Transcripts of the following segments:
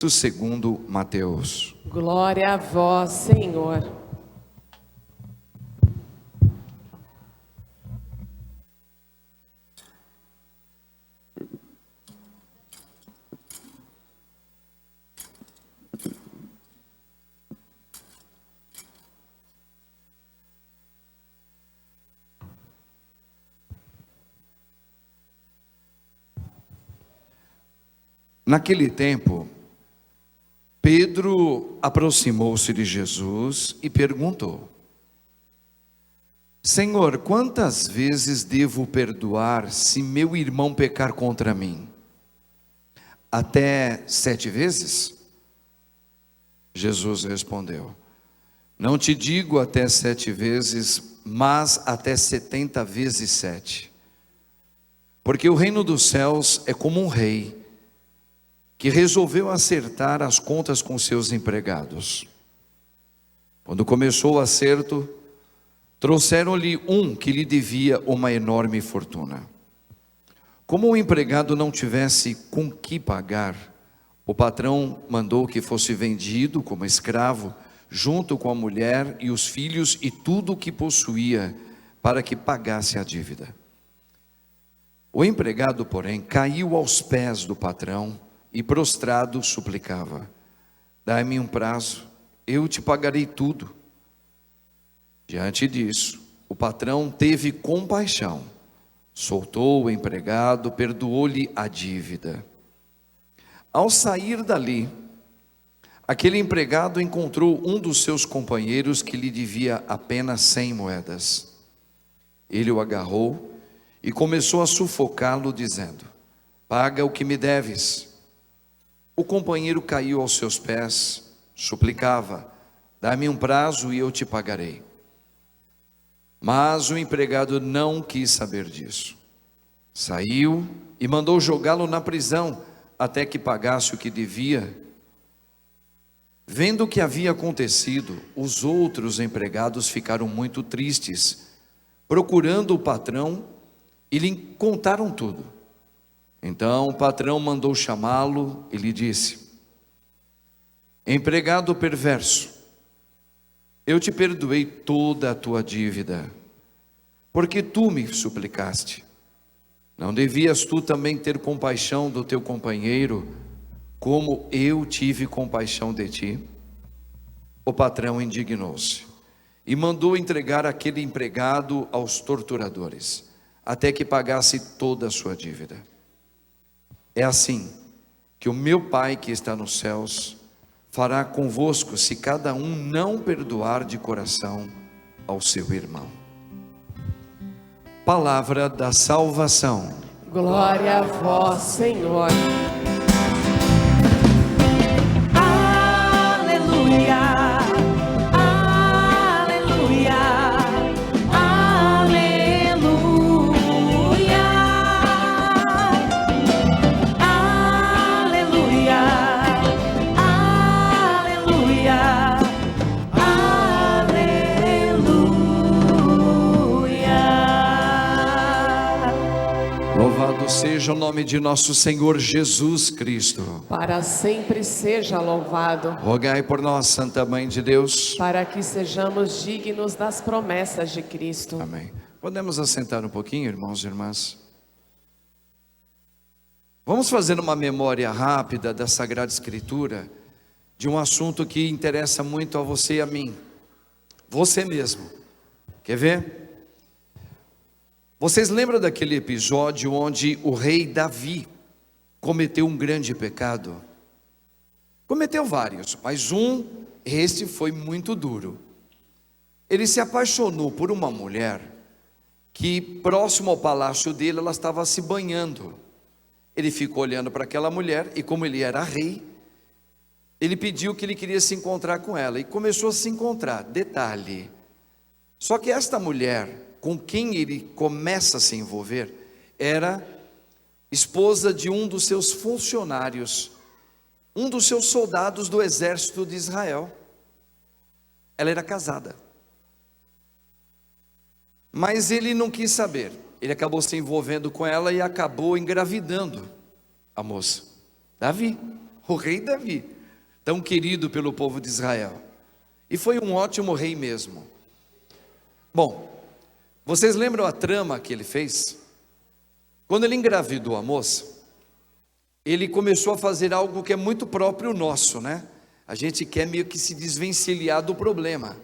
Segundo Mateus. Glória a vós, Senhor. Naquele tempo, Pedro aproximou-se de Jesus e perguntou: Senhor, quantas vezes devo perdoar se meu irmão pecar contra mim? Até 7 vezes? Jesus respondeu: Não te digo até 7 vezes, mas até 70 vezes 7. Porque o reino dos céus é como um rei que resolveu acertar as contas com seus empregados. Quando começou o acerto, trouxeram-lhe um que lhe devia uma enorme fortuna. Como o empregado não tivesse com que pagar, o patrão mandou que fosse vendido como escravo, junto com a mulher e os filhos e tudo o que possuía, para que pagasse a dívida. O empregado, porém, caiu aos pés do patrão e prostrado suplicava: Dai-me um prazo, eu te pagarei tudo. Diante disso, o patrão teve compaixão, soltou o empregado, perdoou-lhe a dívida. Ao sair dali, aquele empregado encontrou um dos seus companheiros que lhe devia apenas 100 moedas. Ele o agarrou e começou a sufocá-lo, dizendo: Paga o que me deves. O companheiro caiu aos seus pés, suplicava: Dá-me um prazo e eu te pagarei. Mas o empregado não quis saber disso. Saiu e mandou jogá-lo na prisão até que pagasse o que devia. Vendo o que havia acontecido, os outros empregados ficaram muito tristes, procurando o patrão, e lhe contaram tudo. Então o patrão mandou chamá-lo e lhe disse: Empregado perverso, eu te perdoei toda a tua dívida, porque tu me suplicaste. Não devias tu também ter compaixão do teu companheiro, como eu tive compaixão de ti? O patrão indignou-se e mandou entregar aquele empregado aos torturadores, até que pagasse toda a sua dívida. É assim que o meu Pai que está nos céus fará convosco, se cada um não perdoar de coração ao seu irmão. Palavra da salvação. Glória a vós, Senhor. Seja o nome de nosso Senhor Jesus Cristo. Para sempre seja louvado. Rogai por nós, Santa Mãe de Deus, para que sejamos dignos das promessas de Cristo. Amém. Podemos assentar um pouquinho, irmãos e irmãs? Vamos fazer uma memória rápida da Sagrada Escritura, de um assunto que interessa muito a você e a mim. Você mesmo. Quer ver? Vocês lembram daquele episódio onde o rei Davi cometeu um grande pecado? Cometeu vários, mas este foi muito duro. Ele se apaixonou por uma mulher que, próximo ao palácio dele, ela estava se banhando. Ele ficou olhando para aquela mulher e, como ele era rei, ele pediu que ele queria se encontrar com ela e começou a se encontrar. Detalhe: só que esta mulher com quem ele começa a se envolver era esposa de um dos seus funcionários, um dos seus soldados do exército de Israel. Ela era casada, mas ele não quis saber. Ele acabou se envolvendo com ela e acabou engravidando a moça, Davi. o rei Davi, tão querido pelo povo de Israel. E foi um ótimo rei mesmo. Bom, vocês lembram a trama que ele fez? Quando ele engravidou a moça, ele começou a fazer algo que é muito próprio nosso, né? A gente quer meio que se desvencilhar do problema.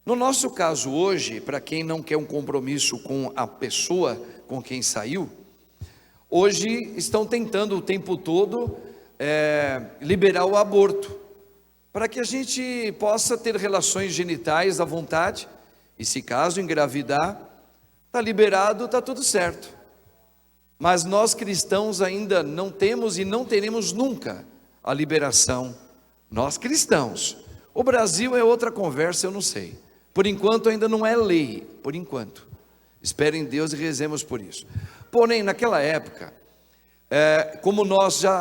No nosso caso hoje, para quem não quer um compromisso com a pessoa com quem saiu, hoje estão tentando o tempo todo liberar o aborto, para que a gente possa ter relações genitais à vontade, e se caso engravidar, está liberado, está tudo certo. Mas nós cristãos ainda não temos e não teremos nunca a liberação, nós cristãos. O Brasil é outra conversa, eu não sei. Por enquanto ainda não é lei, por enquanto. Esperem em Deus e rezemos por isso. Porém, naquela época, como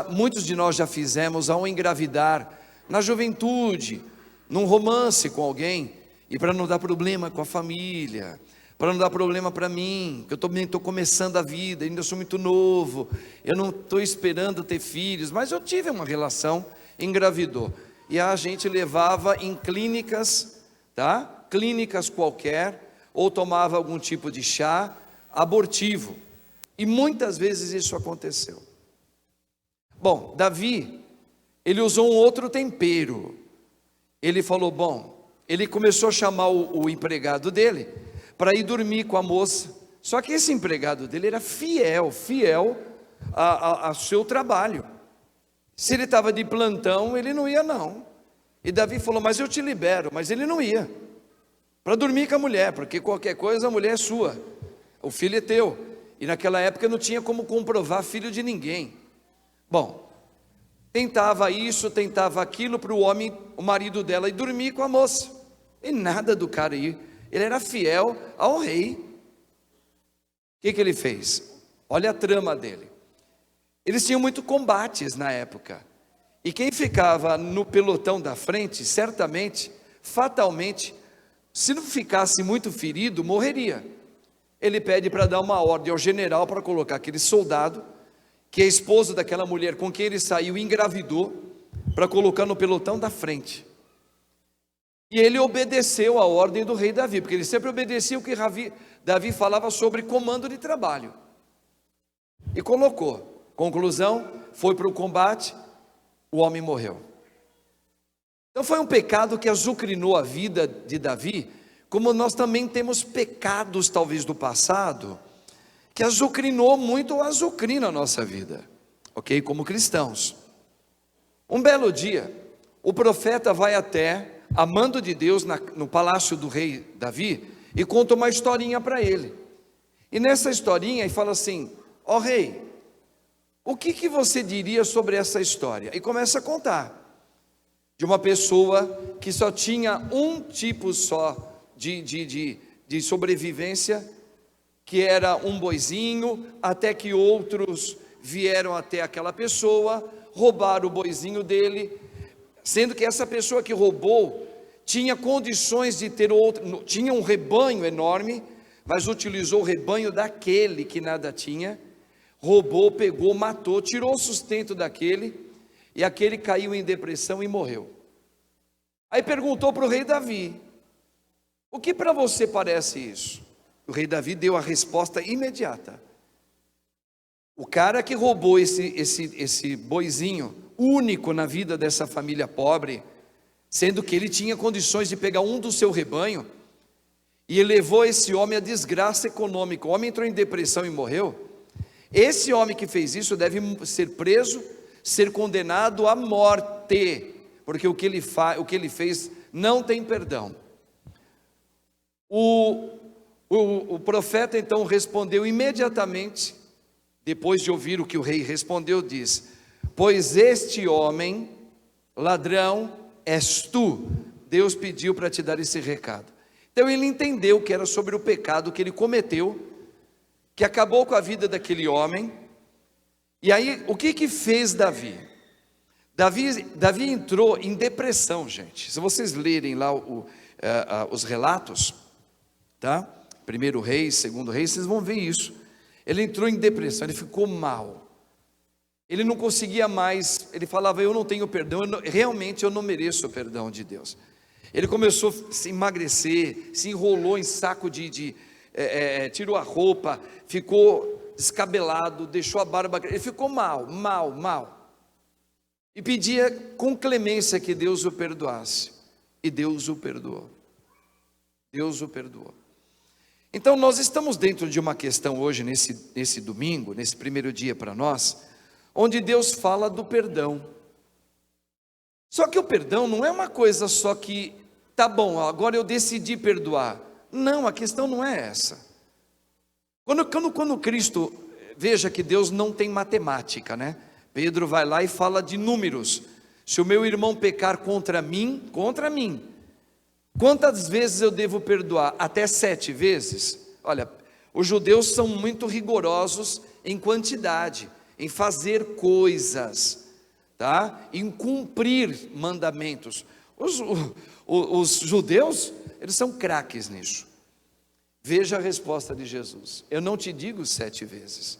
muitos de nós já fizemos ao engravidar, na juventude, num romance com alguém, e para não dar problema com a família, para não dar problema para mim, que eu também estou começando a vida, ainda sou muito novo, eu não estou esperando ter filhos, mas eu tive uma relação, engravidou, e a gente levava em clínicas, tá? Clínicas qualquer, ou tomava algum tipo de chá abortivo, e muitas vezes isso aconteceu. Bom, Davi, ele usou um outro tempero. Ele falou, ele começou a chamar o empregado dele para ir dormir com a moça. Só que esse empregado dele era fiel ao seu trabalho. Se ele estava de plantão, ele não ia não. E Davi falou, mas eu te libero. Mas ele não ia, para dormir com a mulher, porque qualquer coisa a mulher é sua, o filho é teu. E naquela época não tinha como comprovar filho de ninguém. Bom, tentava isso, tentava aquilo para o homem, o marido dela, ir dormir com a moça. E nada do cara ir. Ele era fiel ao rei. O que ele fez? Olha a trama dele. Eles tinham muito combates na época. E quem ficava no pelotão da frente, certamente, fatalmente, se não ficasse muito ferido, morreria. Ele pede para dar uma ordem ao general para colocar aquele soldado, que é esposo daquela mulher com quem ele saiu e engravidou, para colocar no pelotão da frente. E ele obedeceu a ordem do rei Davi, porque ele sempre obedecia o que Davi falava sobre comando de trabalho. E colocou. Conclusão, foi para o combate, o homem morreu. Então foi um pecado que azucrinou a vida de Davi, como nós também temos pecados talvez do passado, que azucrinou muito ou azucrina a nossa vida, ok? Como cristãos. Um belo dia, o profeta vai até a mando de Deus no palácio do rei Davi e conta uma historinha para ele. E nessa historinha ele fala assim, ó rei, o que você diria sobre essa história? E começa a contar de uma pessoa que só tinha um tipo só de sobrevivência, que era um boizinho, até que outros vieram até aquela pessoa, roubaram o boizinho dele, sendo que essa pessoa que roubou tinha condições de ter outro, tinha um rebanho enorme, mas utilizou o rebanho daquele que nada tinha, roubou, pegou, matou, tirou o sustento daquele, e aquele caiu em depressão e morreu. Aí perguntou para o rei Davi, o que para você parece isso? O rei Davi deu a resposta imediata. O cara que roubou esse boizinho, único na vida dessa família pobre, sendo que ele tinha condições de pegar um do seu rebanho, e levou esse homem à desgraça econômica, o homem entrou em depressão e morreu. Esse homem que fez isso deve ser preso, ser condenado à morte, porque o que ele fez não tem perdão. O profeta então respondeu imediatamente, depois de ouvir o que o rei respondeu, diz, pois este homem, ladrão, és tu. Deus pediu para te dar esse recado. Então ele entendeu que era sobre o pecado que ele cometeu, que acabou com a vida daquele homem. E aí, o que fez Davi? Davi entrou em depressão, gente. Se vocês lerem lá os relatos, tá? Primeiro Reis, segundo Reis, vocês vão ver isso. Ele entrou em depressão, ele ficou mal. Ele não conseguia mais, ele falava, eu não tenho perdão, realmente eu não mereço o perdão de Deus. Ele começou a se emagrecer, se enrolou em saco tirou a roupa, ficou descabelado, deixou a barba, ele ficou mal. E pedia com clemência que Deus o perdoasse. E Deus o perdoou. Deus o perdoou. Então nós estamos dentro de uma questão hoje, nesse domingo, nesse primeiro dia para nós, onde Deus fala do perdão. Só que o perdão não é uma coisa só que, tá bom, agora eu decidi perdoar. Não, a questão não é essa. Quando Cristo, veja que Deus não tem matemática, né? Pedro vai lá e fala de números. Se o meu irmão pecar contra mim, quantas vezes eu devo perdoar? Até 7 vezes? Olha, os judeus são muito rigorosos em quantidade, em fazer coisas, tá? Em cumprir mandamentos. Os judeus, eles são craques nisso. Veja a resposta de Jesus: eu não te digo 7 vezes.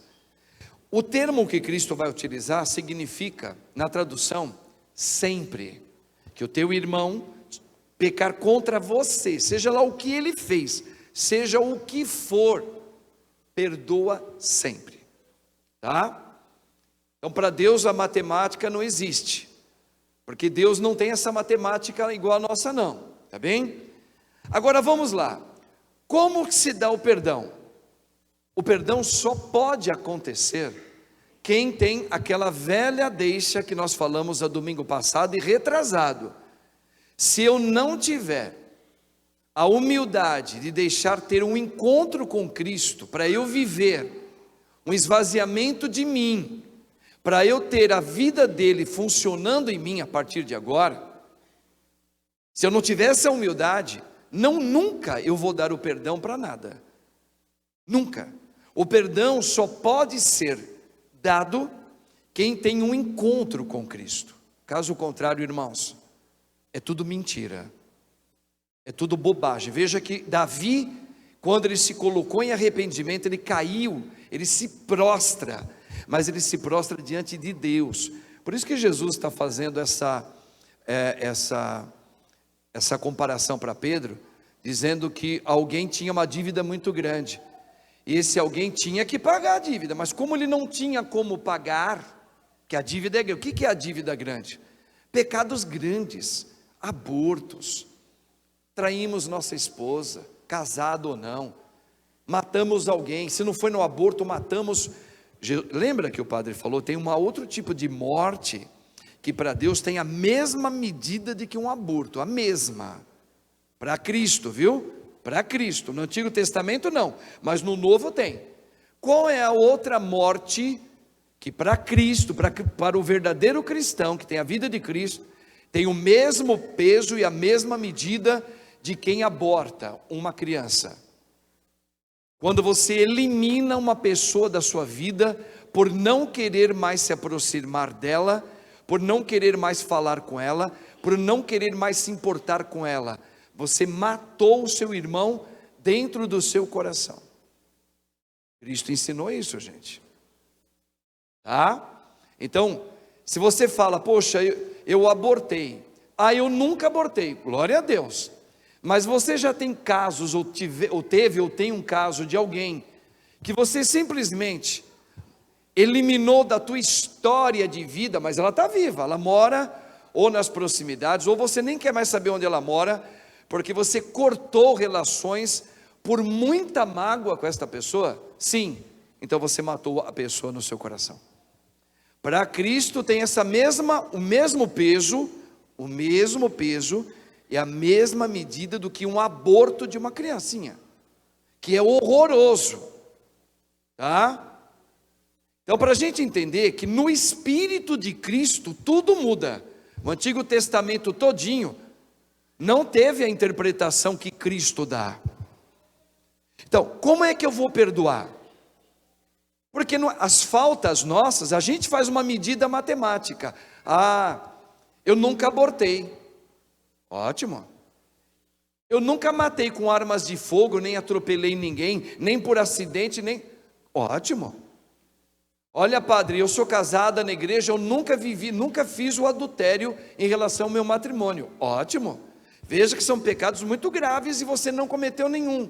O termo que Cristo vai utilizar significa, na tradução, sempre. Que o teu irmão pecar contra você, seja lá o que ele fez, seja o que for, perdoa sempre, tá? Então para Deus a matemática não existe, porque Deus não tem essa matemática igual a nossa não, tá bem? Agora vamos lá, como se dá o perdão? O perdão só pode acontecer quem tem aquela velha deixa que nós falamos a domingo passado e retrasado. Se eu não tiver a humildade de deixar ter um encontro com Cristo, para eu viver um esvaziamento de mim, para eu ter a vida dele funcionando em mim a partir de agora, se eu não tiver essa humildade, nunca eu vou dar o perdão para nada. Nunca. O perdão só pode ser dado quem tem um encontro com Cristo. Caso contrário, irmãos, é tudo mentira, é tudo bobagem. Veja que Davi, quando ele se colocou em arrependimento, ele caiu, ele se prostra, mas ele se prostra diante de Deus. Por isso que Jesus está fazendo essa comparação para Pedro, dizendo que alguém tinha uma dívida muito grande, e esse alguém tinha que pagar a dívida, mas como ele não tinha como pagar, que a dívida é grande. O que é a dívida grande? Pecados grandes, abortos, traímos nossa esposa, casado ou não, matamos alguém, se não foi no aborto, matamos. Lembra que o padre falou, tem outro tipo de morte, que para Deus tem a mesma medida de que um aborto, a mesma, para Cristo, viu? Para Cristo, no Antigo Testamento não, mas no Novo tem. Qual é a outra morte que para Cristo, para o verdadeiro cristão, que tem a vida de Cristo, tem o mesmo peso e a mesma medida de quem aborta uma criança? Quando você elimina uma pessoa da sua vida, por não querer mais se aproximar dela, por não querer mais falar com ela, por não querer mais se importar com ela, você matou o seu irmão dentro do seu coração. Cristo ensinou isso, gente. Tá? Então, se você fala, poxa, eu abortei. Eu nunca abortei, glória a Deus. Mas você já tem casos, ou tem um caso de alguém, que você simplesmente eliminou da tua história de vida, mas ela está viva, ela mora ou nas proximidades, ou você nem quer mais saber onde ela mora, porque você cortou relações por muita mágoa com esta pessoa. Sim, então você matou a pessoa no seu coração. Para Cristo tem o mesmo peso e a mesma medida do que um aborto de uma criancinha, que é horroroso, tá? Então, para a gente entender que no Espírito de Cristo tudo muda. O Antigo Testamento todinho não teve a interpretação que Cristo dá. Então, como é que eu vou perdoar? Porque as faltas nossas, a gente faz uma medida matemática. Eu nunca abortei. Ótimo. Eu nunca matei com armas de fogo, nem atropelei ninguém, nem por acidente, nem... Ótimo. Olha, padre, eu sou casada na igreja, eu nunca fiz o adultério em relação ao meu matrimônio. Ótimo. Veja que são pecados muito graves e você não cometeu nenhum.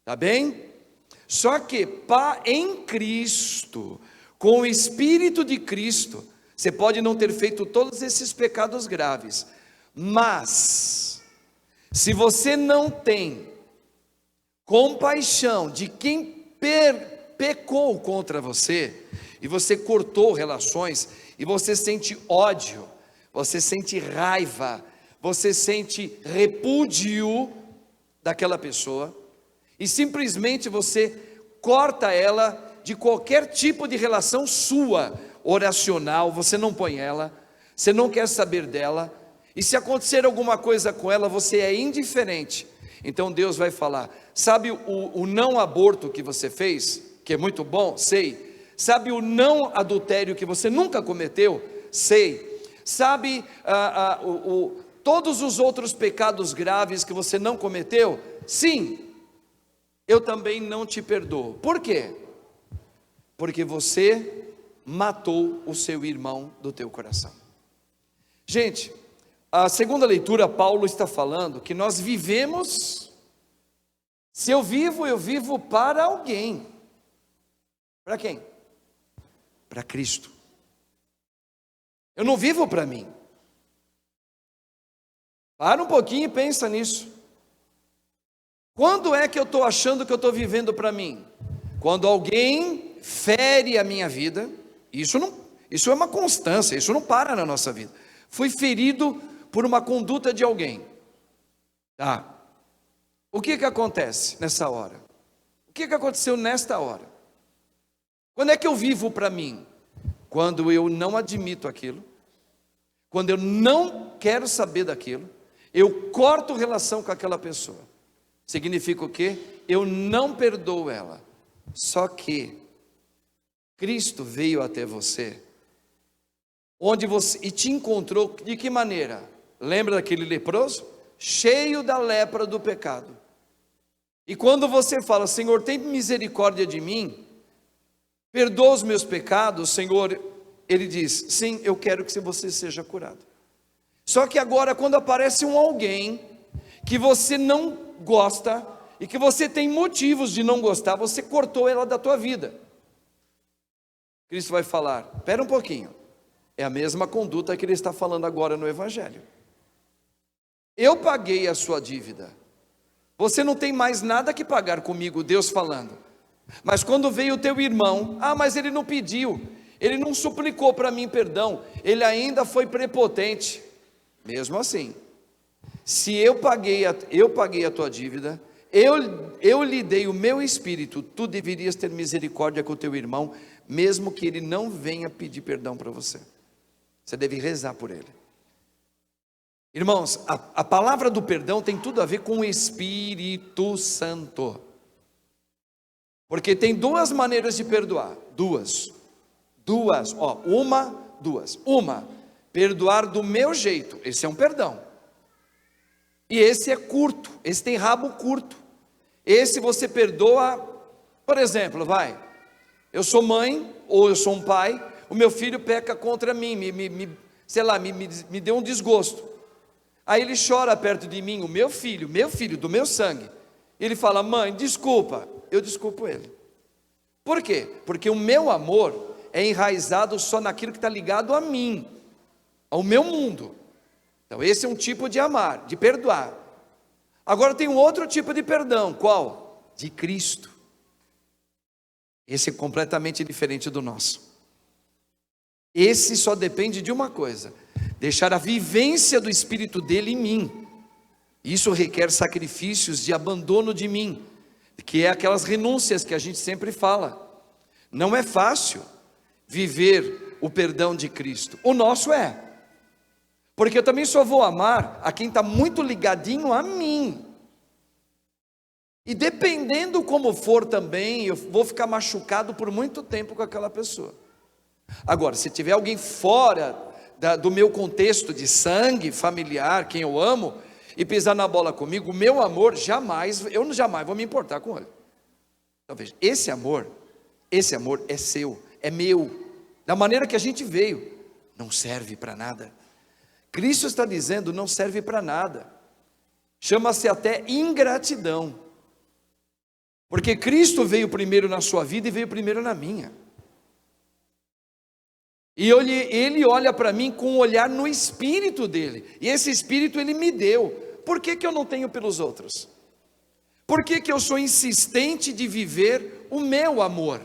Tá bem? Só que em Cristo, com o Espírito de Cristo, você pode não ter feito todos esses pecados graves, mas se você não tem compaixão de quem pecou contra você, e você cortou relações, e você sente ódio, você sente raiva, você sente repúdio daquela pessoa, e simplesmente você corta ela de qualquer tipo de relação sua, oracional, você não põe ela, você não quer saber dela, e se acontecer alguma coisa com ela, você é indiferente. Então Deus vai falar: sabe o não aborto que você fez, que é muito bom? Sei. Sabe o não adultério que você nunca cometeu? Sei. Sabe todos os outros pecados graves que você não cometeu? Sim. Eu também não te perdoo. Por quê? Porque você matou o seu irmão do teu coração. Gente, a segunda leitura, Paulo está falando que nós vivemos, se eu vivo para alguém. Para quem? Para Cristo. Eu não vivo para mim. Para um pouquinho e pensa nisso. Quando é que eu estou achando que eu estou vivendo para mim? Quando alguém fere a minha vida. Isso é uma constância, isso não para na nossa vida. Fui ferido por uma conduta de alguém. Tá. O que acontece nessa hora? O que aconteceu nesta hora? Quando é que eu vivo para mim? Quando eu não admito aquilo, quando eu não quero saber daquilo, eu corto relação com aquela pessoa. Significa o quê? Eu não perdoo ela. Só que Cristo veio até você, e te encontrou de que maneira? Lembra daquele leproso? Cheio da lepra do pecado. E quando você fala: Senhor, tem misericórdia de mim, perdoa os meus pecados, Senhor, Ele diz: sim, eu quero que você seja curado. Só que agora, quando aparece alguém que você não gosta, e que você tem motivos de não gostar, você cortou ela da tua vida. Cristo vai falar: espera um pouquinho, é a mesma conduta que Ele está falando agora no Evangelho. Eu paguei a sua dívida, você não tem mais nada que pagar comigo, Deus falando. Mas quando veio o teu irmão, mas ele não pediu, ele não suplicou para mim perdão, ele ainda foi prepotente. Mesmo assim, se eu paguei a tua dívida, eu lhe dei o meu espírito, tu deverias ter misericórdia com o teu irmão, mesmo que ele não venha pedir perdão para você. Você deve rezar por ele. Irmãos, a palavra do perdão tem tudo a ver com o Espírito Santo. Porque tem duas maneiras de perdoar. Duas. Uma, perdoar do meu jeito. Esse é um perdão. E esse é curto, esse tem rabo curto. Esse você perdoa, por exemplo, eu sou mãe, ou eu sou um pai, o meu filho peca contra mim, me deu um desgosto. Aí ele chora perto de mim, o meu filho do meu sangue. Ele fala: mãe, desculpa. Eu desculpo ele. Por quê? Porque o meu amor é enraizado só naquilo que está ligado a mim, ao meu mundo. Então esse é um tipo de amar, de perdoar. Agora tem um outro tipo de perdão. Qual? De Cristo. Esse é completamente diferente do nosso. Esse só depende de uma coisa: deixar a vivência do Espírito dele em mim. Isso requer sacrifícios de abandono de mim, que é aquelas renúncias que a gente sempre fala. Não é fácil viver o perdão de Cristo. O nosso é. Porque eu também só vou amar a quem está muito ligadinho a mim. E dependendo como for também, eu vou ficar machucado por muito tempo com aquela pessoa. Agora, se tiver alguém fora do meu contexto de sangue familiar, quem eu amo, e pisar na bola comigo, o meu amor eu jamais vou me importar com ele. Então veja, esse amor é seu, é meu, da maneira que a gente veio, não serve para nada. Cristo está dizendo, não serve para nada. Chama-se até ingratidão. Porque Cristo veio primeiro na sua vida e veio primeiro na minha. E ele olha para mim com um olhar no espírito dele. E esse espírito ele me deu. Por que eu não tenho pelos outros? Por que eu sou insistente de viver o meu amor?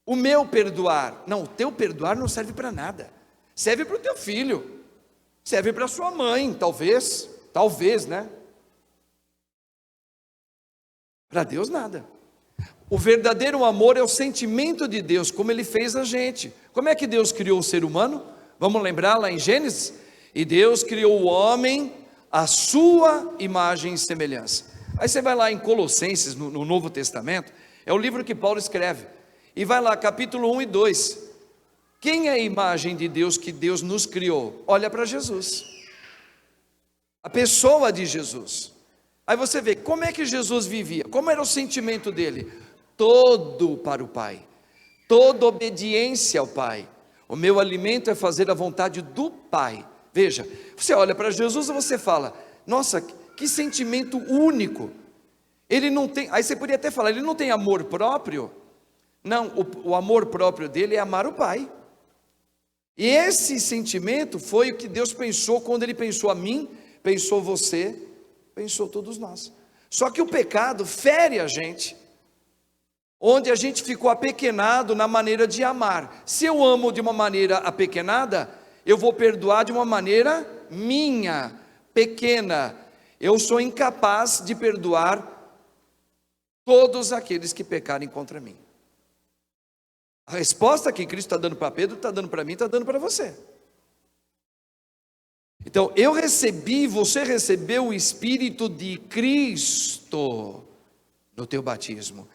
O meu perdoar? Não, o teu perdoar não serve para nada. Serve para o teu filho. Serve para sua mãe, talvez, né? Para Deus nada. O verdadeiro amor é o sentimento de Deus, como Ele fez a gente. Como é que Deus criou o ser humano? Vamos lembrar lá em Gênesis? E Deus criou o homem à sua imagem e semelhança. Aí você vai lá em Colossenses, no Novo Testamento, é o livro que Paulo escreve, e vai lá capítulo 1 e 2, quem é a imagem de Deus que Deus nos criou? Olha para Jesus, a pessoa de Jesus. Aí você vê, como é que Jesus vivia? Como era o sentimento dele? Todo para o Pai, toda obediência ao Pai. O meu alimento é fazer a vontade do Pai. Veja, você olha para Jesus e você fala, nossa, que sentimento único. Ele não tem, aí você poderia até falar, ele não tem amor próprio? Não, o amor próprio dele é amar o Pai. E esse sentimento foi o que Deus pensou quando Ele pensou a mim, pensou você, pensou todos nós. Só que o pecado fere a gente, onde a gente ficou apequenado na maneira de amar. Se eu amo de uma maneira apequenada, eu vou perdoar de uma maneira minha, pequena. Eu sou incapaz de perdoar todos aqueles que pecarem contra mim. A resposta que Cristo está dando para Pedro, está dando para mim, está dando para você. Então, eu recebi, você recebeu o Espírito de Cristo no teu batismo.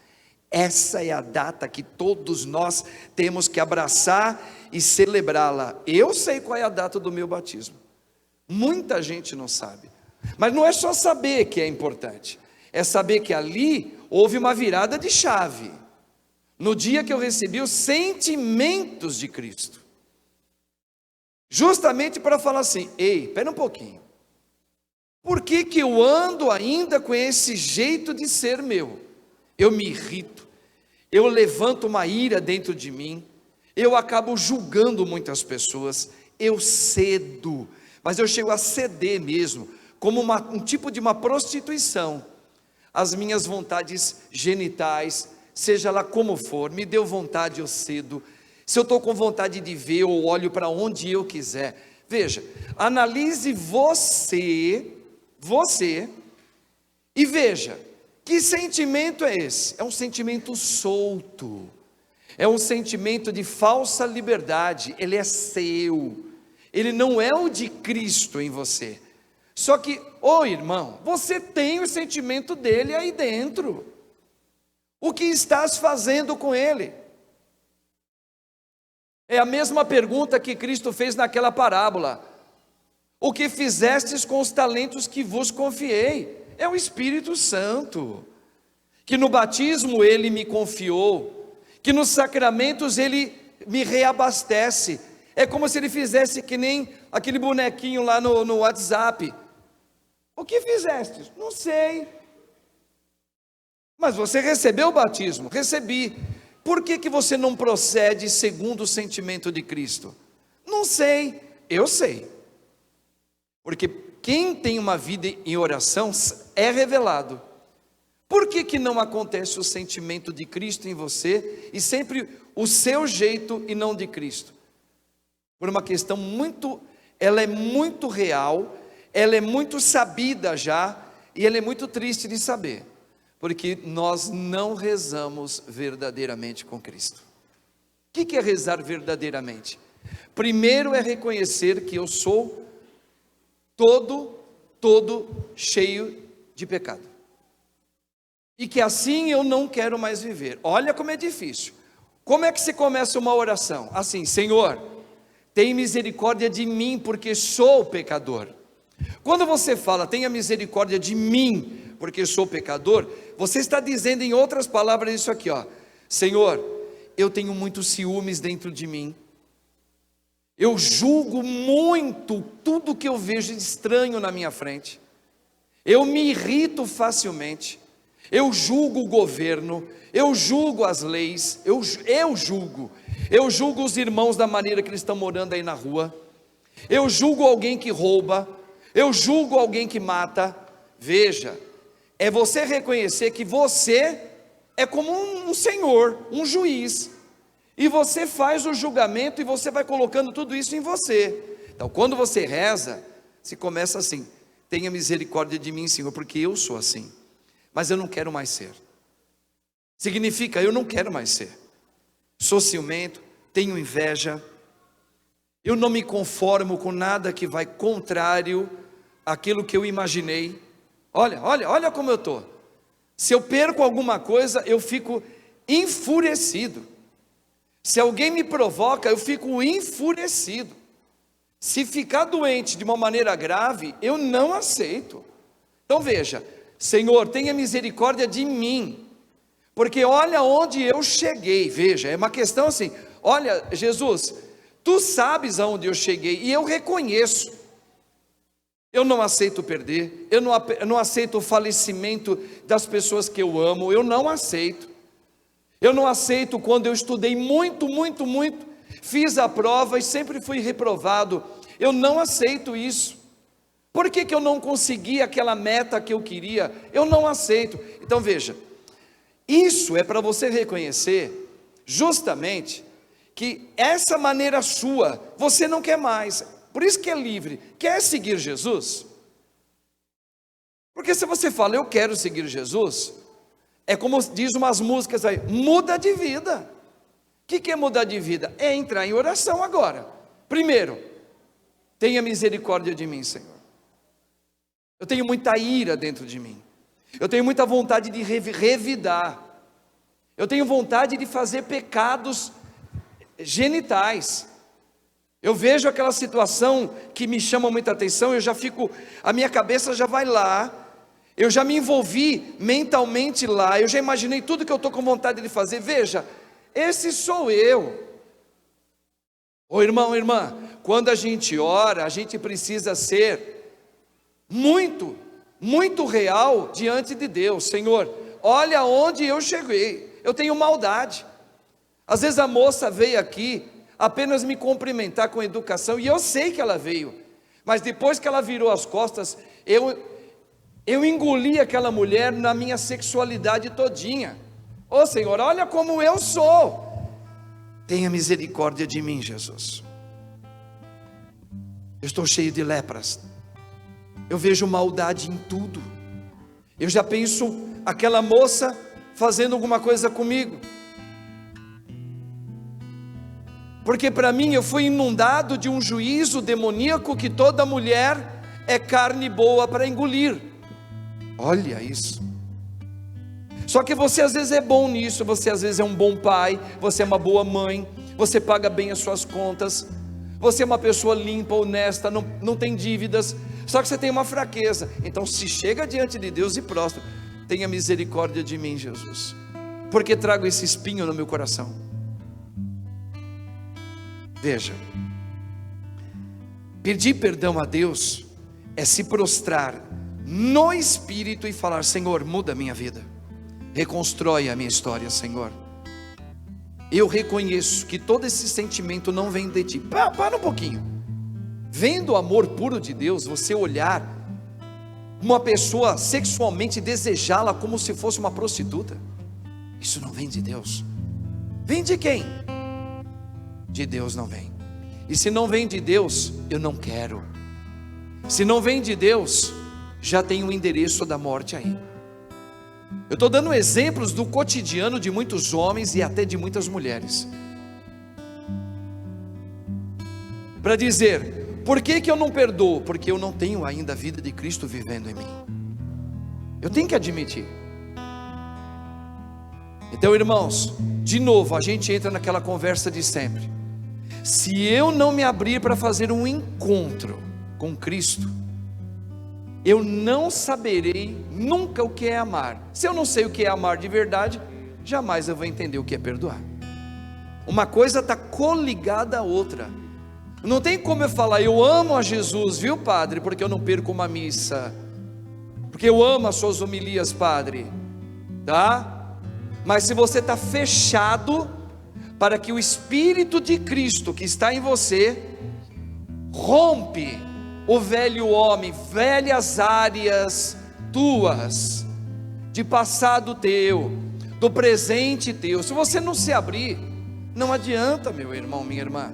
Essa é a data que todos nós temos que abraçar e celebrá-la. Eu sei qual é a data do meu batismo. Muita gente não sabe. Mas não é só saber que é importante. É saber que ali houve uma virada de chave. No dia que eu recebi os sentimentos de Cristo. Justamente para falar assim, ei, espera um pouquinho. Por que eu ando ainda com esse jeito de ser meu? Eu me irrito, eu levanto uma ira dentro de mim, eu acabo julgando muitas pessoas, eu cedo, mas eu chego a ceder mesmo, como um tipo de uma prostituição. As minhas vontades genitais, seja lá como for, me deu vontade, eu cedo. Se eu estou com vontade de ver, eu olho para onde eu quiser. Veja, analise você, e veja, que sentimento é esse? É um sentimento solto, é um sentimento de falsa liberdade, ele é seu, ele não é o de Cristo em você. Só que, irmão, você tem o sentimento dele aí dentro. O que estás fazendo com ele? É a mesma pergunta que Cristo fez naquela parábola. O que fizestes com os talentos que vos confiei? É o Espírito Santo, que no batismo Ele me confiou, que nos sacramentos Ele me reabastece. É como se Ele fizesse que nem aquele bonequinho lá no WhatsApp. O que fizestes? Não sei. Mas você recebeu o batismo? Recebi. Por que você não procede segundo o sentimento de Cristo? Não sei. Eu sei. Porque quem tem uma vida em oração é revelado. Por que não acontece o sentimento de Cristo em você e sempre o seu jeito e não de Cristo? Por uma questão ela é muito real, ela é muito sabida já e ela é muito triste de saber. Porque nós não rezamos verdadeiramente com Cristo. O que é rezar verdadeiramente? Primeiro é reconhecer que eu sou todo cheio de pecado. E que assim eu não quero mais viver. Olha como é difícil. Como é que se começa uma oração? Assim, Senhor, tem misericórdia de mim, porque sou pecador. Quando você fala, tenha misericórdia de mim, porque sou pecador, você está dizendo em outras palavras isso aqui, Senhor, eu tenho muitos ciúmes dentro de mim. Eu julgo muito tudo que eu vejo de estranho na minha frente. Eu me irrito facilmente. Eu julgo o governo, eu julgo as leis, eu julgo os irmãos da maneira que eles estão morando aí na rua. Eu julgo alguém que rouba, eu julgo alguém que mata. Veja, é você reconhecer que você é como um senhor, um juiz, e você faz o julgamento e você vai colocando tudo isso em você. Então quando você reza, se começa assim: tenha misericórdia de mim, Senhor, porque eu sou assim, mas eu não quero mais ser. Significa, eu não quero mais ser. Sou ciumento, tenho inveja, eu não me conformo com nada que vai contrário àquilo que eu imaginei. Olha como eu estou. Se eu perco alguma coisa, eu fico enfurecido. Se alguém me provoca, eu fico enfurecido. Se ficar doente de uma maneira grave, eu não aceito. Então veja, Senhor, tenha misericórdia de mim, porque olha onde eu cheguei. Veja, é uma questão assim: olha, Jesus, tu sabes aonde eu cheguei, e eu reconheço. Eu não aceito perder, eu não aceito o falecimento das pessoas que eu amo, eu não aceito. Eu não aceito quando eu estudei muito, fiz a prova e sempre fui reprovado. Eu não aceito isso. Por que eu não consegui aquela meta que eu queria? Eu não aceito. Então veja, isso é para você reconhecer justamente que essa maneira sua, você não quer mais. Por isso que é livre. Quer seguir Jesus? Porque se você fala, eu quero seguir Jesus, é como diz umas músicas aí, muda de vida. O que é mudar de vida? É entrar em oração agora. Primeiro, tenha misericórdia de mim, Senhor. Eu tenho muita ira dentro de mim. Eu tenho muita vontade de revidar. Eu tenho vontade de fazer pecados genitais. Eu vejo aquela situação que me chama muita atenção, eu já fico, a minha cabeça já vai lá, eu já me envolvi mentalmente lá, eu já imaginei tudo que eu estou com vontade de fazer. Veja, esse sou eu. Ô irmão, irmã, quando a gente ora, a gente precisa ser muito real diante de Deus. Senhor, olha onde eu cheguei, eu tenho maldade. Às vezes a moça veio aqui apenas me cumprimentar com educação, e eu sei que ela veio, mas depois que ela virou as costas, eu engoli aquela mulher na minha sexualidade todinha. Ô Senhor, olha como eu sou. Tenha misericórdia de mim, Jesus. Eu estou cheio de lepras. Eu vejo maldade em tudo. Eu já penso aquela moça fazendo alguma coisa comigo. Porque para mim eu fui inundado de um juízo demoníaco que toda mulher é carne boa para engolir. Olha isso. Só que você às vezes é bom nisso, você às vezes é um bom pai, você é uma boa mãe, você paga bem as suas contas, você é uma pessoa limpa, honesta, não tem dívidas, só que você tem uma fraqueza. Então se chega diante de Deus e prostra, tenha misericórdia de mim, Jesus, porque trago esse espinho no meu coração. Veja, pedir perdão a Deus é se prostrar no Espírito e falar: Senhor, muda a minha vida, reconstrói a minha história, Senhor. Eu reconheço que todo esse sentimento não vem de ti. Para um pouquinho. Vem do amor puro de Deus, você olhar uma pessoa sexualmente, desejá-la como se fosse uma prostituta. Isso não vem de Deus. Vem de quem? De Deus não vem. E se não vem de Deus, eu não quero. Se não vem de Deus, já tem o endereço da morte aí. Eu estou dando exemplos do cotidiano de muitos homens e até de muitas mulheres, para dizer, por que eu não perdoo? Porque eu não tenho ainda a vida de Cristo vivendo em mim. Eu tenho que admitir. Então, irmãos, de novo a gente entra naquela conversa de sempre. Se eu não me abrir para fazer um encontro com Cristo, eu não saberei nunca o que é amar. Se eu não sei o que é amar de verdade, jamais eu vou entender o que é perdoar. Uma coisa está coligada à outra. Não tem como eu falar, eu amo a Jesus, viu, padre, porque eu não perco uma missa, porque eu amo as suas homilias, padre, tá? Mas se você está fechado para que o Espírito de Cristo que está em você rompe o velho homem, velhas áreas tuas, de passado teu, do presente teu, se você não se abrir, não adianta, meu irmão, minha irmã,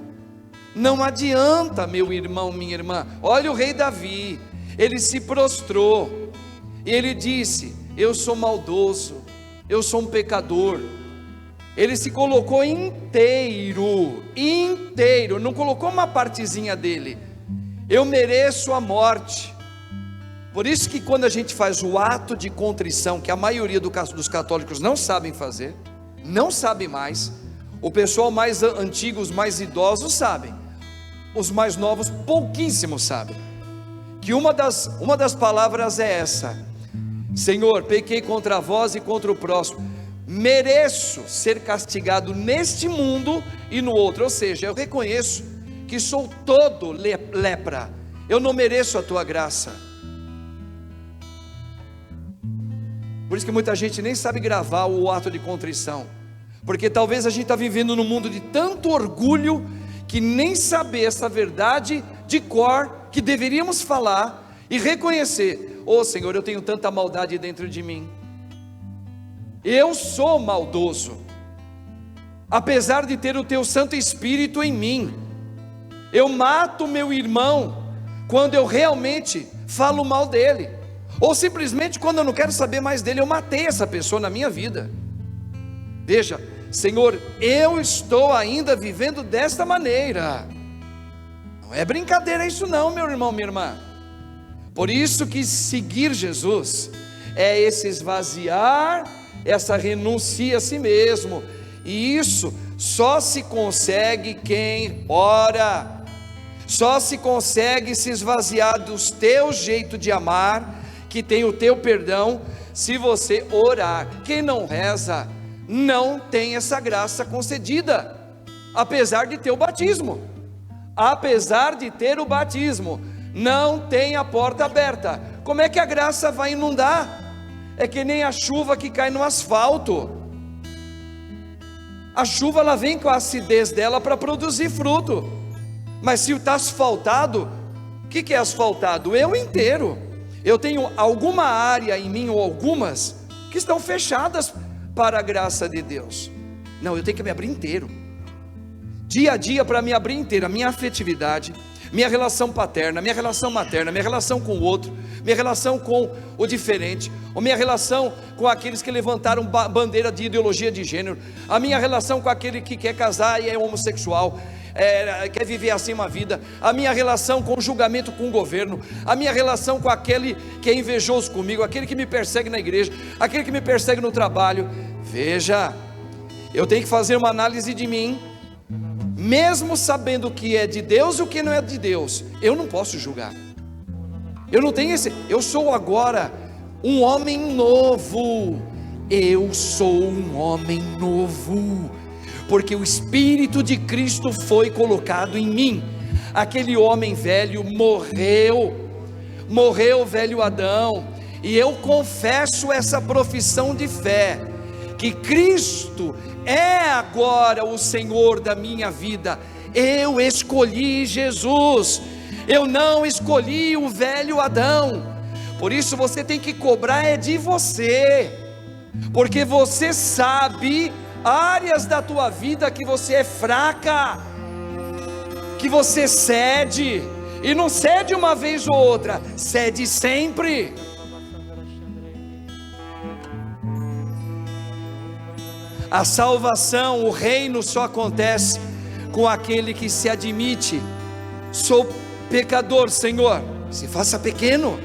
não adianta, meu irmão, minha irmã. Olha o rei Davi, ele se prostrou, e ele disse, eu sou maldoso, eu sou um pecador. Ele se colocou inteiro, não colocou uma partezinha dele, eu mereço a morte. Por isso que quando a gente faz o ato de contrição, que a maioria dos católicos não sabem fazer, não sabem mais, o pessoal mais antigo, os mais idosos sabem, os mais novos pouquíssimos sabem, que uma das palavras é essa: Senhor, pequei contra vós e contra o próximo, mereço ser castigado neste mundo e no outro. Ou seja, eu reconheço que sou todo lepra, eu não mereço a tua graça. Por isso que muita gente nem sabe gravar o ato de contrição, porque talvez a gente está vivendo num mundo de tanto orgulho, que nem saber essa verdade de cor, que deveríamos falar e reconhecer: oh Senhor, eu tenho tanta maldade dentro de mim, eu sou maldoso, apesar de ter o teu Santo Espírito em mim, eu mato meu irmão, quando eu realmente falo mal dele, ou simplesmente quando eu não quero saber mais dele, eu matei essa pessoa na minha vida. Veja, Senhor, eu estou ainda vivendo desta maneira, não é brincadeira isso não, meu irmão, minha irmã. Por isso que seguir Jesus é esse esvaziar, essa renúncia a si mesmo, e isso só se consegue quem ora, só se consegue se esvaziar do teu jeito de amar, que tem o teu perdão, se você orar. Quem não reza, não tem essa graça concedida, apesar de ter o batismo, apesar de ter o batismo, não tem a porta aberta. Como é que a graça vai inundar? É que nem a chuva que cai no asfalto. A chuva, ela vem com a acidez dela para produzir fruto, mas se está asfaltado, o que é asfaltado? Eu inteiro. Eu tenho alguma área em mim, ou algumas, que estão fechadas para a graça de Deus. Não, eu tenho que me abrir inteiro, dia a dia, para me abrir inteiro. A minha afetividade, minha relação paterna, minha relação materna, minha relação com o outro, minha relação com o diferente, ou minha relação com aqueles que levantaram bandeira de ideologia de gênero, a minha relação com aquele que quer casar e é homossexual, quer viver assim uma vida, a minha relação com o julgamento com o governo, a minha relação com aquele que é invejoso comigo, aquele que me persegue na igreja, aquele que me persegue no trabalho. Veja, eu tenho que fazer uma análise de mim, mesmo sabendo o que é de Deus e o que não é de Deus. Eu não posso julgar, eu não tenho eu sou agora um homem novo, eu sou um homem novo, porque o Espírito de Cristo foi colocado em mim. Aquele homem velho morreu velho Adão, e eu confesso essa profissão de fé, que Cristo é agora o Senhor da minha vida. Eu escolhi Jesus, eu não escolhi o velho Adão. Por isso você tem que cobrar é de você, porque você sabe áreas da tua vida que você é fraca, que você cede, e não cede uma vez ou outra, cede sempre. A salvação, o reino só acontece com aquele que se admite: sou pecador, Senhor, se faça pequeno,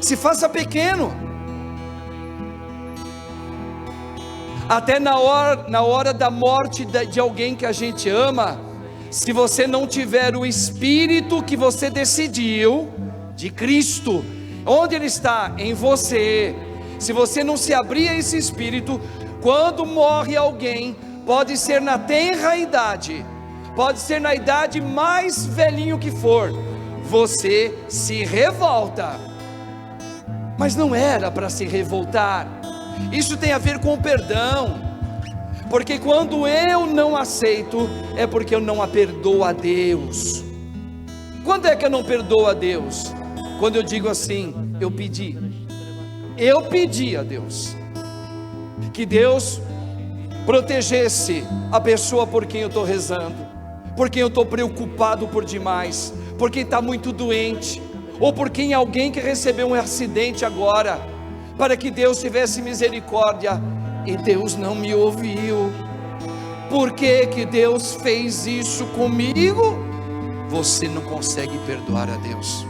se faça pequeno. Até na hora da morte de alguém que a gente ama, se você não tiver o Espírito que você decidiu, de Cristo, onde Ele está? Em você. Se você não se abrir a esse Espírito, quando morre alguém, pode ser na tenra idade, pode ser na idade mais velhinho que for, você se revolta, mas não era para se revoltar. Isso tem a ver com o perdão, porque quando eu não aceito, é porque eu não a perdoo a Deus. Quando é que eu não perdoo a Deus? Quando eu digo assim, eu pedi a Deus, que Deus protegesse a pessoa por quem eu estou rezando, por quem eu estou preocupado por demais, por quem está muito doente, ou por quem alguém que recebeu um acidente agora, para que Deus tivesse misericórdia, e Deus não me ouviu. Por que que Deus fez isso comigo? Você não consegue perdoar a Deus,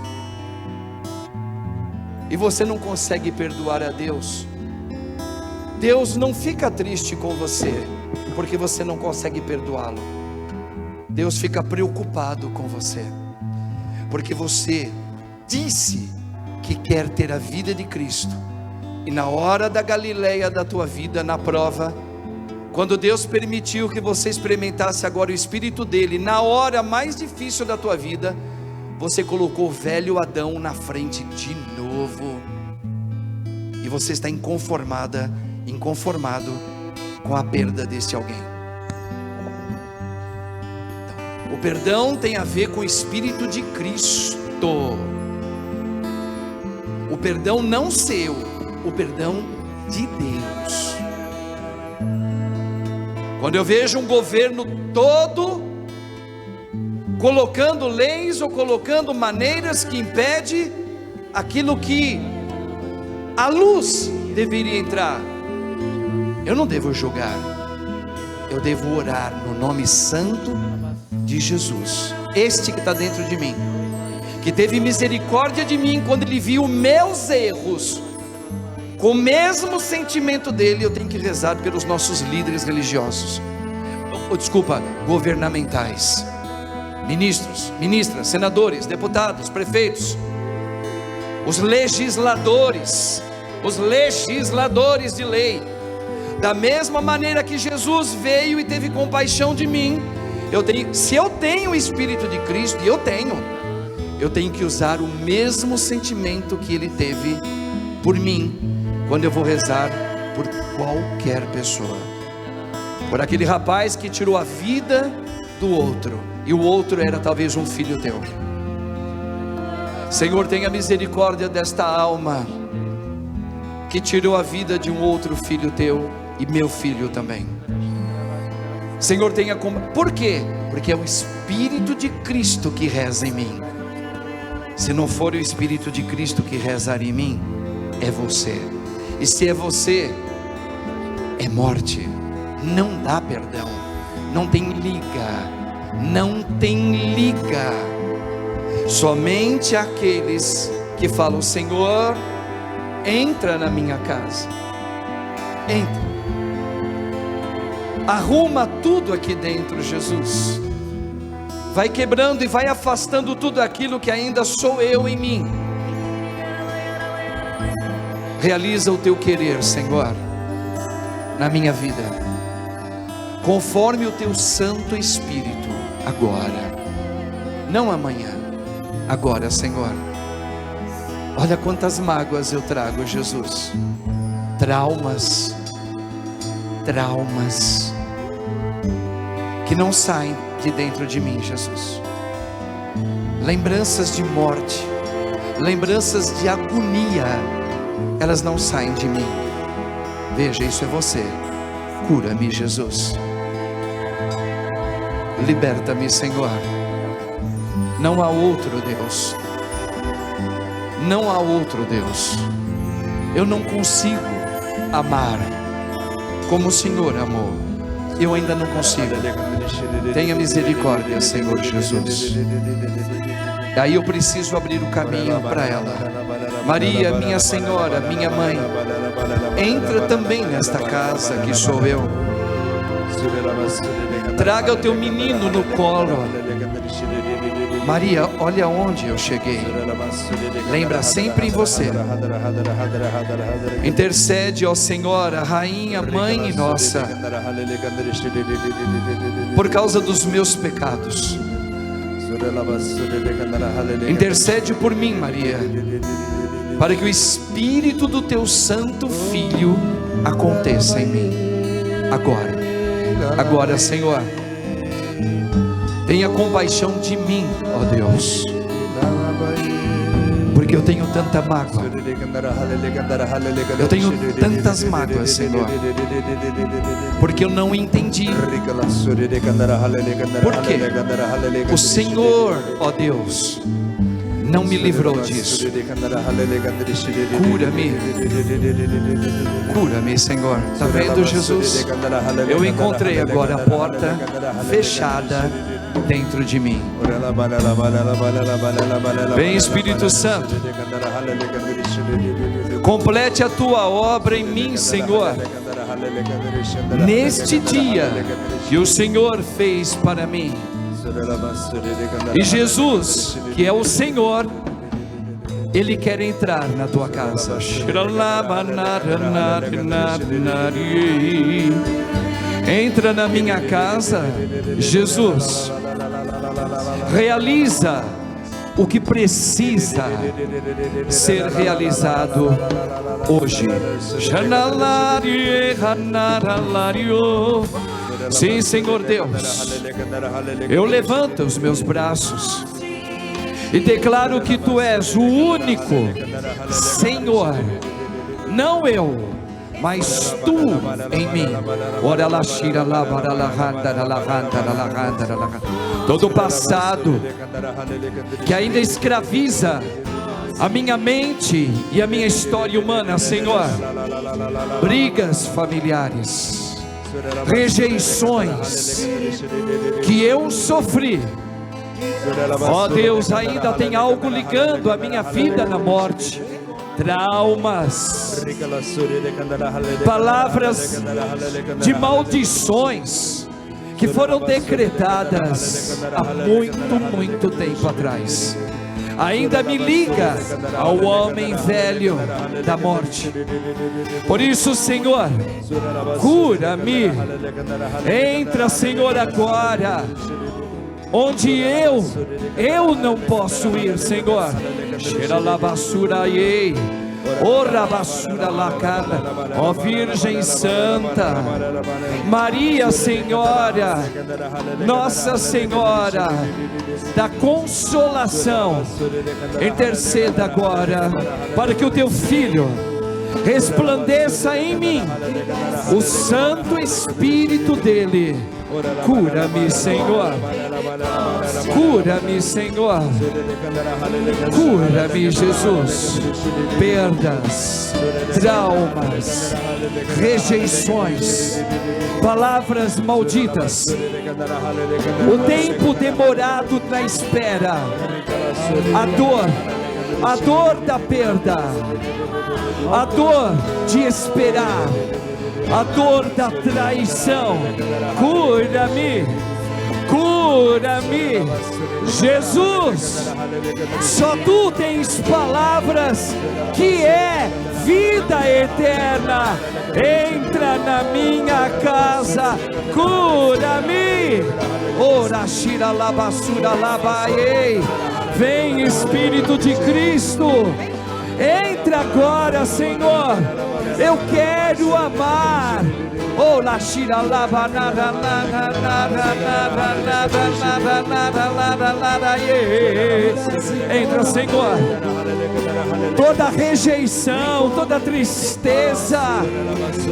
e você não consegue perdoar a Deus, Deus não fica triste com você, porque você não consegue perdoá-lo. Deus fica preocupado com você, porque você disse que quer ter a vida de Cristo, e na hora da Galileia da tua vida, na prova, quando Deus permitiu que você experimentasse agora o Espírito dele, na hora mais difícil da tua vida, você colocou o velho Adão na frente de novo, e você está inconformado com a perda desse alguém. Então, o perdão tem a ver com o Espírito de Cristo, o perdão não seu, o perdão de Deus. Quando eu vejo um governo todo colocando leis ou colocando maneiras que impede aquilo que a luz deveria entrar, eu não devo julgar, eu devo orar no nome santo de Jesus, este que está dentro de mim, que teve misericórdia de mim quando ele viu meus erros. Com o mesmo sentimento dele, eu tenho que rezar pelos nossos líderes religiosos, governamentais, ministros, ministras, senadores, deputados, prefeitos, os legisladores de lei. Da mesma maneira que Jesus veio e teve compaixão de mim, se eu tenho o Espírito de Cristo, e eu tenho que usar o mesmo sentimento que ele teve por mim, quando eu vou rezar por qualquer pessoa, por aquele rapaz que tirou a vida do outro, e o outro era talvez um filho teu. Senhor, tenha misericórdia desta alma que tirou a vida de um outro filho teu, e meu filho também. Senhor, por quê? Porque é o Espírito de Cristo que reza em mim. Se não for o Espírito de Cristo que rezar em mim, é você. E se é você, é morte. Não dá perdão, não tem liga. Somente aqueles que falam: Senhor, entra na minha casa, entra, arruma tudo aqui dentro, Jesus, vai quebrando e vai afastando tudo aquilo que ainda sou eu em mim. Realiza o teu querer, Senhor, na minha vida, conforme o teu Santo Espírito, agora, não amanhã, agora, Senhor. Olha quantas mágoas eu trago, Jesus, traumas que não saem de dentro de mim, Jesus, lembranças de morte, lembranças de agonia, elas não saem de mim. Veja, isso é você. Cura-me, Jesus, liberta-me, Senhor. Não há outro Deus, não há outro Deus. Eu não consigo amar como o Senhor amou, eu ainda não consigo. Tenha misericórdia, Senhor Jesus. Aí eu preciso abrir o caminho para ela. Maria, minha Senhora, minha Mãe, entra também nesta casa que sou eu. Traga o teu menino no colo. Maria, olha onde eu cheguei. Lembra sempre em você. Intercede, ó Senhor, a Rainha, Mãe nossa, por causa dos meus pecados. Intercede por mim, Maria, para que o Espírito do teu Santo Filho aconteça em mim. Agora, Senhor, tenha compaixão de mim, ó Deus, porque eu tenho tanta mágoa. Eu tenho tantas mágoas, Senhor, porque eu não entendi. Porque o Senhor, ó Deus, não me livrou disso. Cura-me, Senhor. Está vendo, Jesus? Eu encontrei agora a porta fechada dentro de mim. Vem, Espírito Santo, complete a tua obra em mim, Senhor, neste dia que o Senhor fez para mim. E Jesus, que é o Senhor, Ele quer entrar na tua casa. Entra na minha casa, Jesus. Realiza o que precisa ser realizado hoje. Sim, Senhor Deus, eu levanto os meus braços e declaro que Tu és o único Senhor, não eu, mas Tu em mim. Todo passado que ainda escraviza a minha mente e a minha história humana, Senhor, brigas familiares, rejeições que eu sofri, ó Deus, ainda tem algo ligando a minha vida na morte. Traumas, palavras de maldições que foram decretadas há muito tempo atrás, ainda me liga ao homem velho da morte. Por isso, Senhor, cura-me. Entra, Senhor, agora onde eu não posso ir, Senhor. Ó Virgem Santa, Maria Senhora, Nossa Senhora da Consolação, interceda agora para que o Teu Filho resplandeça em mim o Santo Espírito dele. Cura-me, Senhor. Cura-me, Senhor. Cura-me, Jesus. Perdas, traumas, rejeições, palavras malditas, o tempo demorado na espera, a dor da perda, a dor de esperar, a dor da traição. Cura-me, cura-me, Jesus. Só Tu tens palavras que é vida eterna. Entra na minha casa, cura-me. Ora shira labassura labaei. Vem, Espírito de Cristo, entra agora, Senhor. Eu quero amar. Oh, la shira lava nada nada nada nada nada nada nada nada. Entra, Senhor. Toda rejeição, toda tristeza,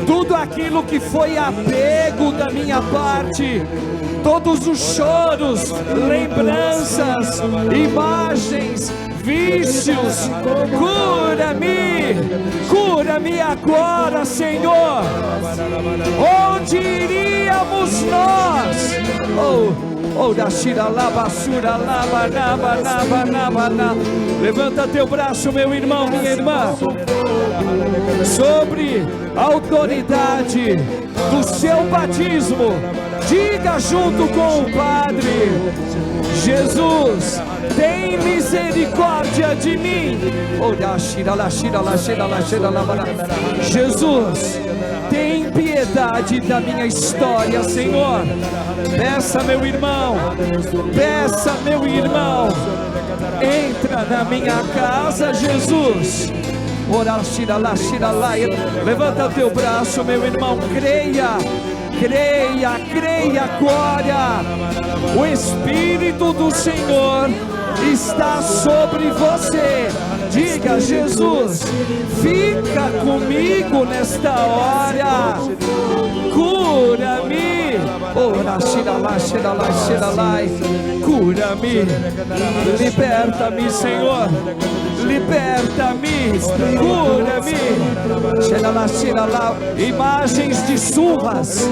tudo aquilo que foi apego da minha parte, todos os choros, lembranças, imagens, vícios, cura-me, cura-me agora, Senhor. Onde iríamos nós? Oh, da shira lava sura lava naba naba naba naba. Levanta teu braço, meu irmão, minha irmã. Sobre a autoridade do seu batismo, diga junto com o Padre: Jesus, tem misericórdia de mim. Jesus, tem piedade da minha história, Senhor. Peça, meu irmão, peça, meu irmão, entra na minha casa, Jesus. Levanta o teu braço, meu irmão, creia, creia, creia agora. O Espírito do Senhor está sobre você. Diga: Jesus, fica comigo nesta hora, cura-me. Cura-me, liberta-me, Senhor, liberta-me, cura-me. Imagens de surras,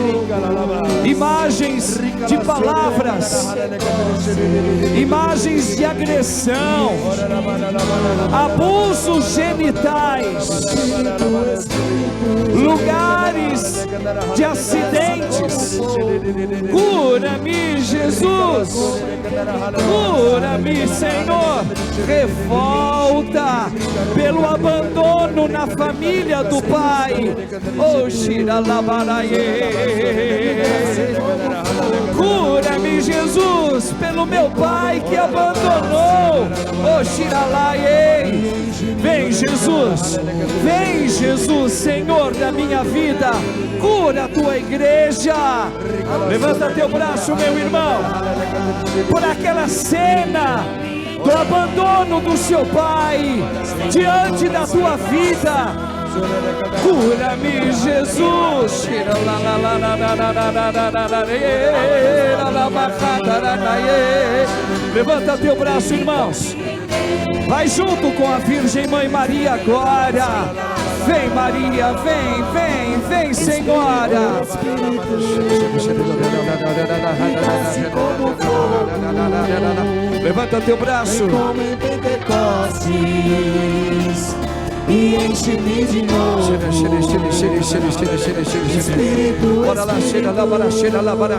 imagens de palavras, imagens de agressão, abusos genitais, lugares de acidentes. Cura-me, Jesus, cura-me, Senhor. Revolta pelo abandono na família do pai. Oh, cura-me, Jesus, pelo meu pai que abandonou. Oh, vem, Jesus, vem, Jesus, Senhor da minha vida, cura a tua igreja. Levanta teu braço, meu irmão, por aquela cena do abandono do seu pai diante da tua vida. Cura-me, Jesus. Levanta teu braço, irmãos. Vai junto com a Virgem Mãe Maria agora. Vem, Maria, vem, vem, vem, Senhora. Levanta teu braço. Como em Pentecostes, e enche-me de novo. Espírito, bora lá, cheira lá, bara, cheira lá, bara,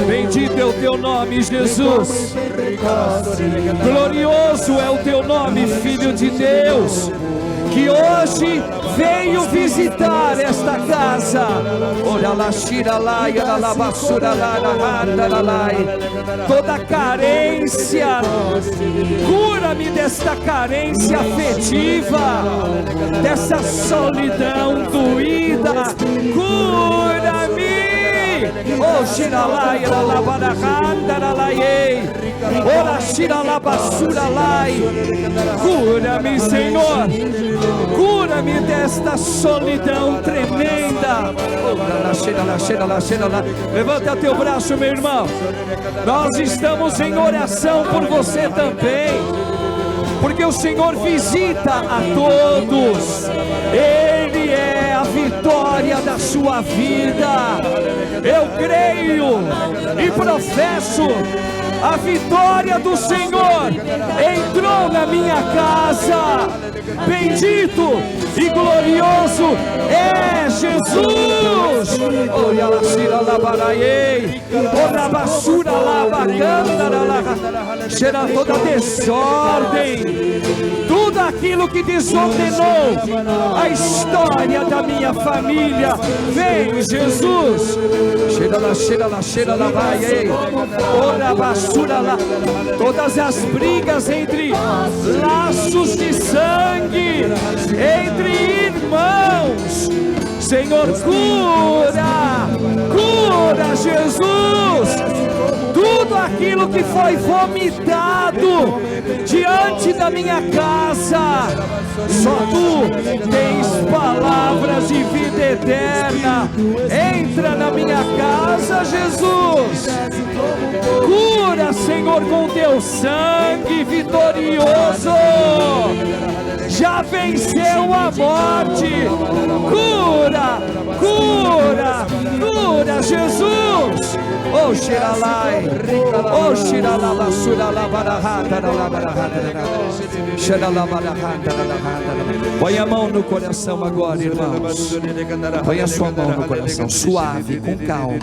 bendito é o teu nome, Jesus. Glorioso é o teu nome, Filho de Deus, que hoje veio visitar esta casa. Olha lá, tira lá, lá, basura lá, toda carência, cura-me desta carência afetiva, dessa solidão doída, cura-me. Oh, xiralai, lalabarahandaralai, ora xiralabasuralai. Cura-me, Senhor, cura-me desta solidão tremenda. Levanta teu braço, meu irmão. Nós estamos em oração por você também, porque o Senhor visita a todos. Ele é a vitória da sua vida. Eu creio e professo: a vitória do Senhor entrou na minha casa. Bendito e glorioso é Jesus. Olha lá, tira lá, baraiei, olha basura lá, bacana, cheira toda desordem, tudo aquilo que desordenou a história da minha família. Vem, Jesus. Cheira lá, baiei, olha basura lá, todas as brigas entre laços de sangue, entre irmãos, Senhor, cura, Jesus, tudo aquilo que foi vomitado diante da minha casa. Só tu tens palavras de vida eterna. Entra na minha casa, Jesus. Cura, Senhor, com teu sangue vitorioso. já venceu a morte. Cura, cura, cura, Jesus. Oh, Shiralai, oh, Shiralala, Suralabarahata, põe a mão no coração agora, irmãos. Põe a sua mão no coração, suave, com calma.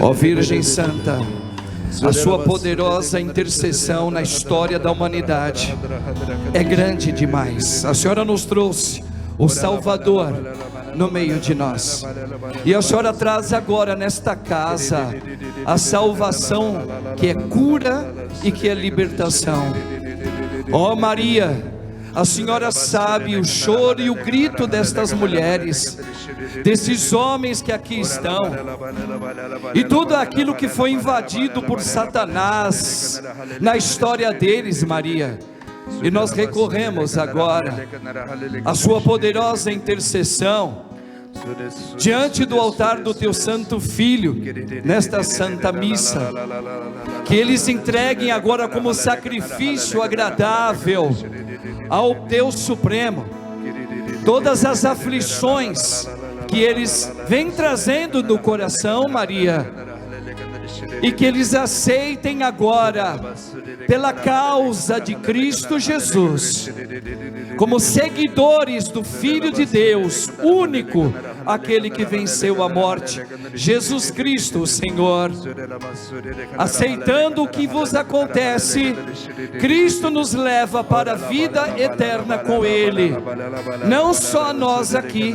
Ó Virgem Santa, a sua poderosa intercessão na história da humanidade é grande demais. A Senhora nos trouxe o Salvador no meio de nós, e a Senhora traz agora nesta casa a salvação que é cura e que é libertação. Ó Maria, a Senhora sabe o choro e o grito destas mulheres, desses homens que aqui estão, e tudo aquilo que foi invadido por Satanás na história deles, Maria. E nós recorremos agora à sua poderosa intercessão diante do altar do teu Santo Filho, nesta Santa Missa, que eles entreguem agora como sacrifício agradável ao Deus Supremo todas as aflições que eles vêm trazendo no coração, Maria, e que eles aceitem agora, pela causa de Cristo Jesus, como seguidores do Filho de Deus, único, aquele que venceu a morte, Jesus Cristo, o Senhor. Aceitando o que vos acontece, Cristo nos leva para a vida eterna com Ele. Não só nós aqui,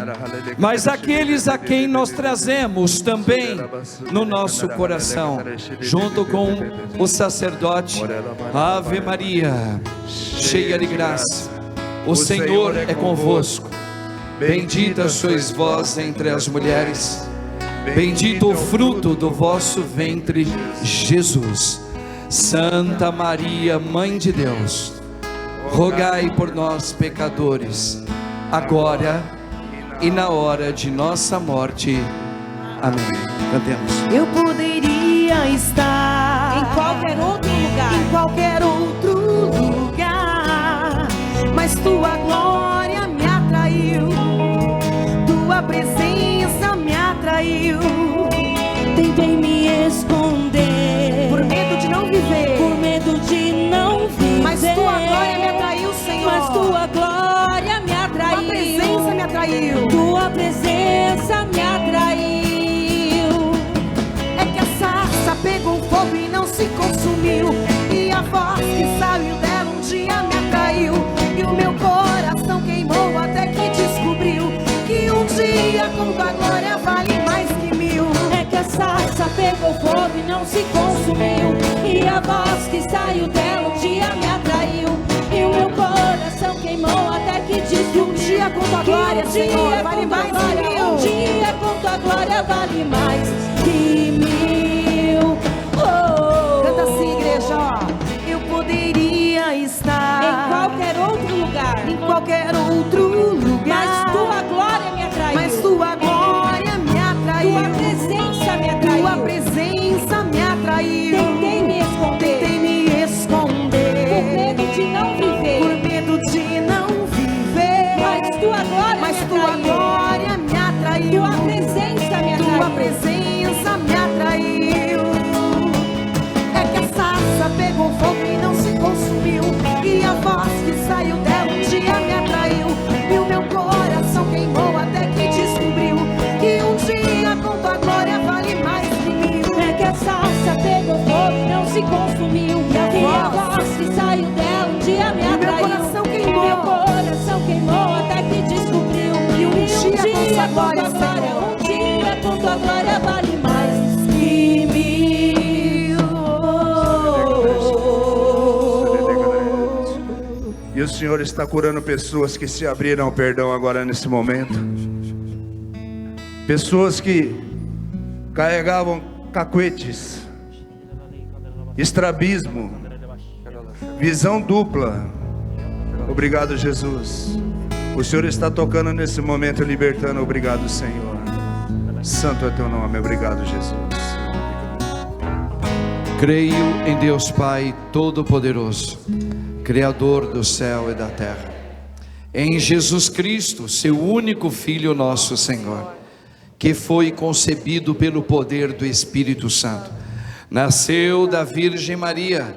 mas aqueles a quem nós trazemos também no nosso coração, junto com o sacerdote. Ave Maria, cheia de graça, o Senhor é convosco. Bendita sois vós entre as mulheres, bendito o fruto do vosso ventre, Jesus. Santa Maria, Mãe de Deus, rogai por nós pecadores, agora e na hora de nossa morte. Amém. Cantemos. Eu poderia estar em qualquer outro lugar, em qualquer outro lugar, mas tua glória me atraiu, tua presença me atraiu. tentei me esconder, Por medo de não viver, por medo de não viver, mas tua glória me atraiu, Senhor. mas tua glória me atraiu, tua presença me atraiu, tua presença me atraiu. É que a sarça pegou fogo e não se consumiu, e a voz que saiu dela um dia me atraiu, e o meu coração queimou até que descobriu que um dia com tua glória vale mais que mil. É que a sarça pegou fogo e não se consumiu, e a voz que saiu dela um dia me atraiu, e o meu coração queimou até que descobriu Um dia com tua glória, Senhor, vale mais que mil. Um dia com tua glória vale mais que mil. Oh. Canta assim, igreja, ó. Eu poderia estar Em qualquer outro lugar, em qualquer outro lugar, mas tua glória me atraiu, mas tua glória me atraiu, tua presença me atraiu. tua presença me atraiu. Tentei me esconder, Tentei me esconder, por medo de não viver, por medo de não viver, mas tua glória mas me tua atraiu, glória me atraiu, tua presença me atraiu, tua presença me atraiu. É que a sarça pegou fogo e não se consumiu, e a voz que saiu dela um dia me atraiu, e o meu coração queimou até que descobriu que um dia com tua glória vale mais que mil. É que a sarça pegou fogo e não se consumiu, e a voz que saiu dela um dia me E meu atraiu, coração queimou. meu coração queimou até que descobriu que um dia com tua glória, Senhor, um dia com tua glória vale mais que mil. E o Senhor está curando pessoas que se abriram ao perdão agora nesse momento. Pessoas que carregavam cacuetes, estrabismo, visão dupla. Obrigado, Jesus. O Senhor está tocando nesse momento, libertando. Obrigado, Senhor. Santo é teu nome. Obrigado, Jesus. Creio em Deus Pai Todo-Poderoso, Criador do céu e da terra, em Jesus Cristo, seu único Filho, nosso Senhor, que foi concebido pelo poder do Espírito Santo, nasceu da Virgem Maria,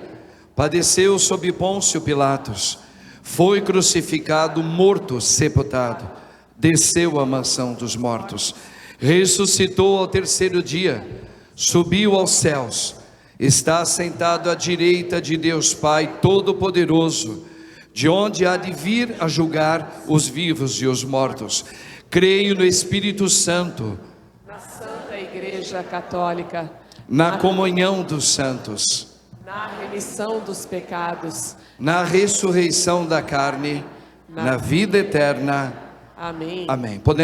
padeceu sob Pôncio Pilatos, foi crucificado, morto, sepultado, desceu à mansão dos mortos, ressuscitou ao terceiro dia, subiu aos céus, está sentado à direita de Deus Pai Todo-Poderoso, de onde há de vir a julgar os vivos e os mortos. Creio no Espírito Santo, Na Santa Igreja Católica, na comunhão dos santos, na remissão dos pecados. na ressurreição da carne, na vida eterna. Amém. Amém. Podemos